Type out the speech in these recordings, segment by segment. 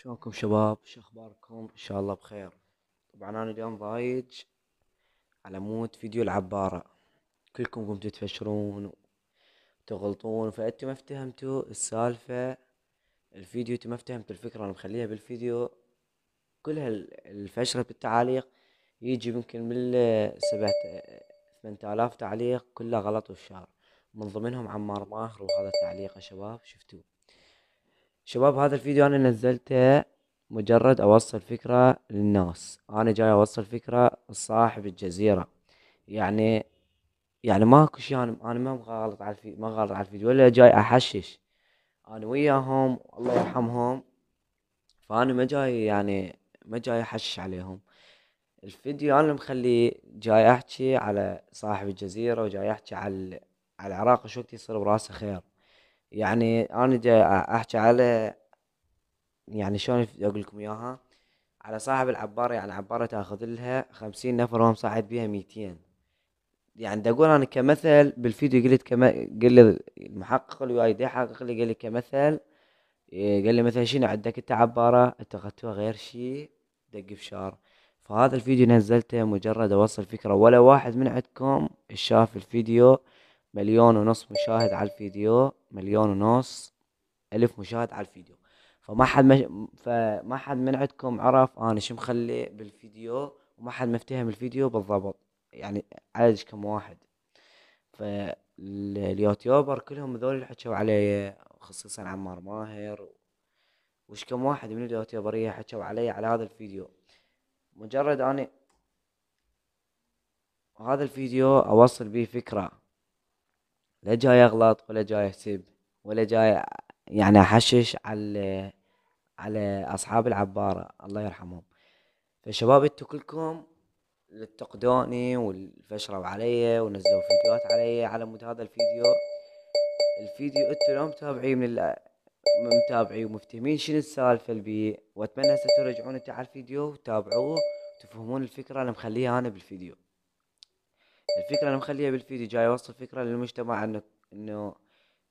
شلونكم شباب؟ شو اخباركم؟ ان شاء الله بخير. طبعا انا اليوم ضايج على مود فيديو العبارة. كلكم قمتوا تفشرون وتغلطون، فانتوا ما افتهمتوا السالفة. الفيديو انتوا ما افتهمتوا الفكرة، انا مخليها بالفيديو. كل الفشرة بالتعاليق يجي يمكن من 8000 تعليق كلها غلط وفشار. من ضمنهم عمار ماهر، وهذا تعليقه شباب شفتوه. شباب هذا الفيديو انا نزلته مجرد اوصل فكرة للناس. انا جاي اوصل فكرة لصاحب الجزيرة. يعني يعني ماكو شي، انا ما غلط على الفيديو، ما غلط على الفيديو ولا جاي احشش. انا وياهم الله يرحمهم، فانا ما جاي يعني ما جاي احشش عليهم. الفيديو انا مخليه جاي احكي على صاحب الجزيرة، وجاي احكي على العراق شو وقت يصير براسه خير. يعني انا جاي احكي على، يعني شلون اقول لكم اياها، على صاحب العبارة. يعني عبارة تاخذ لها 50 نفر وهو مساعد بيها 200. يعني دا اقول انا كمثل بالفيديو، قلت قال لي المحقق اللي وياي دا يحقق لي، قال لي كمثل. قال لي مثلا شنو عندك انت عبارة انت اخذتوها غير شي، دق فشار. فهذا الفيديو نزلته مجرد اوصل فكرة. ولا واحد من عندكم شاف الفيديو. 1,500,000 مشاهد على الفيديو، 1,500,000 ألف مشاهد على الفيديو. فما حد من عندكم عرف انا شو مخلي بالفيديو، وما حد مفتهم الفيديو بالضبط. يعني عدد كم واحد. فاليوتيوبر كلهم ذول اللي حكوا علي، خصيصا عمار ماهر. وش كم واحد من اليوتيوبرية حكوا علي على هذا الفيديو. مجرد اني هذا الفيديو اوصل بيه فكرة، لا جاي اغلط ولا جاي اسب ولا جاي يعني احشش على اصحاب العبارة الله يرحمهم. فشباب انتو كلكم اللي انتقدوني والفشروا علي ونزلوا فيديوهات علي على مود هذا الفيديو انتو لو متابعين متابعين ومفتهمين شنو السالفة البي، واتمنى هسه ترجعون انتو على الفيديو وتابعوه وتفهمون الفكرة اللي مخليها انا بالفيديو. الفكرة اللي مخليها بالفيديو جاي اوصل فكرة للمجتمع انه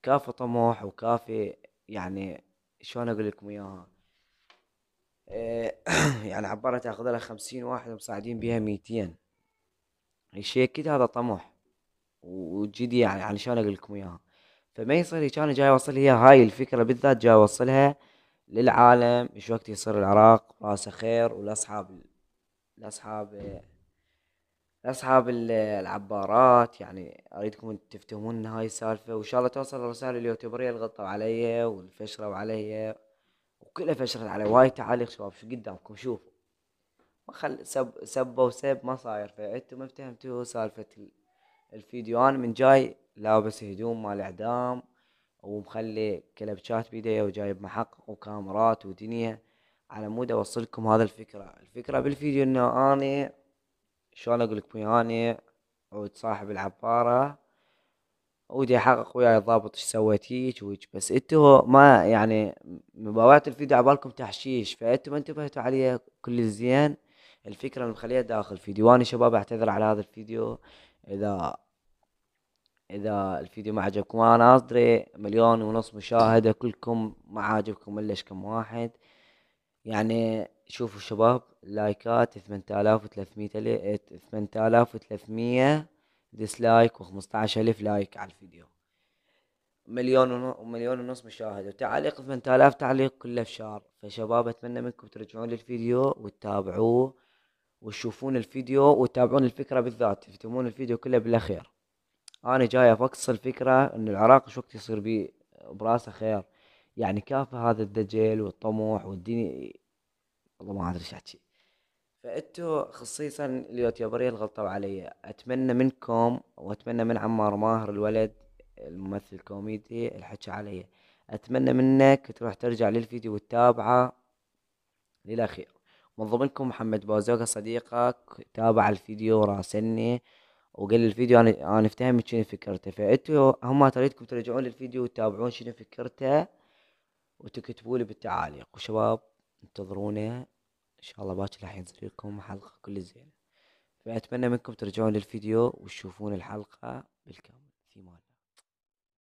كافي طموح وكافي. يعني شلون اقول لكم اياها، إيه، يعني عبارة تاخذ لها 50 واحد ومساعدين بيها 200. الشي اكيد هذا طموح وجدي. يعني شلون اقول لكم اياها. فما يصير هيك. انا جاي اوصل هي هاي الفكرة بالذات، جاي اوصلها للعالم. ايش وقت يصير العراق راسه خير، لاصحاب العبارات. يعني اريدكم تفتهمون ان هاي السالفة، وان شاء الله توصل الرسالة اليوتيوبرية اللي غلطوا علي والفشروا علي. وكلها فشرت علي وايد تعاليق شباب. شو قدامكم شوفوا. ما خل سبوا سب ما صاير. فانتوا ما فهمتوا سالفة الفيديو. انا من جاي لابس هدوم مال اعدام، ومخلي كلبشات بيدي، وجايب محقق وكاميرات ودنيا على مود اوصلكم هذا الفكرة بالفيديو. انه اني شلون اقول لكم، اني عود صاحب العبارة ودي احقق وياي الضابط ايش سويت هيج وهيج. بس انتوا ما يعني مباوعة الفيديو عبالكم تحشيش، فانتوا ما انتبهتوا عليه كل الزين. الفكرة اللي مخليها داخل فيديو. وانا شباب اعتذر على هذا الفيديو اذا اذا الفيديو ما عجبكم. انا ادري 1,500,000 مشاهدة كلكم ما عاجبكم الا كم واحد. يعني شوفوا شباب، لايكات 8300، 8300 ديسلايك، و15000 لايك على الفيديو. 1,500,000 مشاهدة، وتعليق 8000 تعليق كله فشار. فشباب اتمنى منكم ترجعون للفيديو وتتابعوه وتشوفون الفيديو وتتابعون الفكرة بالذات، تفتهمون الفيديو كله بالاخير. انا جاي افصل فكرة ان العراق شو وقت يصير بيه براسه خير. يعني كافة هذا الدجل والطموح والدنيا. والله ما ادري ايش احكي. فانتوا خصيصا اليوتيوبرية اللي غلطوا علي، اتمنى منكم واتمنى من عمار ماهر الولد الممثل الكوميدي اللي حكى علي، اتمنى منك تروح ترجع للفيديو وتتابعه للاخير. من ضمنكم محمد بوزوقة صديقك تابع الفيديو وراسلني وقال لي الفيديو انا افتهم شنو فكرته. فانتوا هم تريدكم ترجعون للفيديو وتتابعون شنو فكرته وتكتبوا لي بالتعاليق. وشباب انتظرونا ان شاء الله باكر راح ينزل لكم حلقة كل زين. فأتمنى منكم ترجعون للفيديو وتشوفون الحلقة بالكامل. في مان.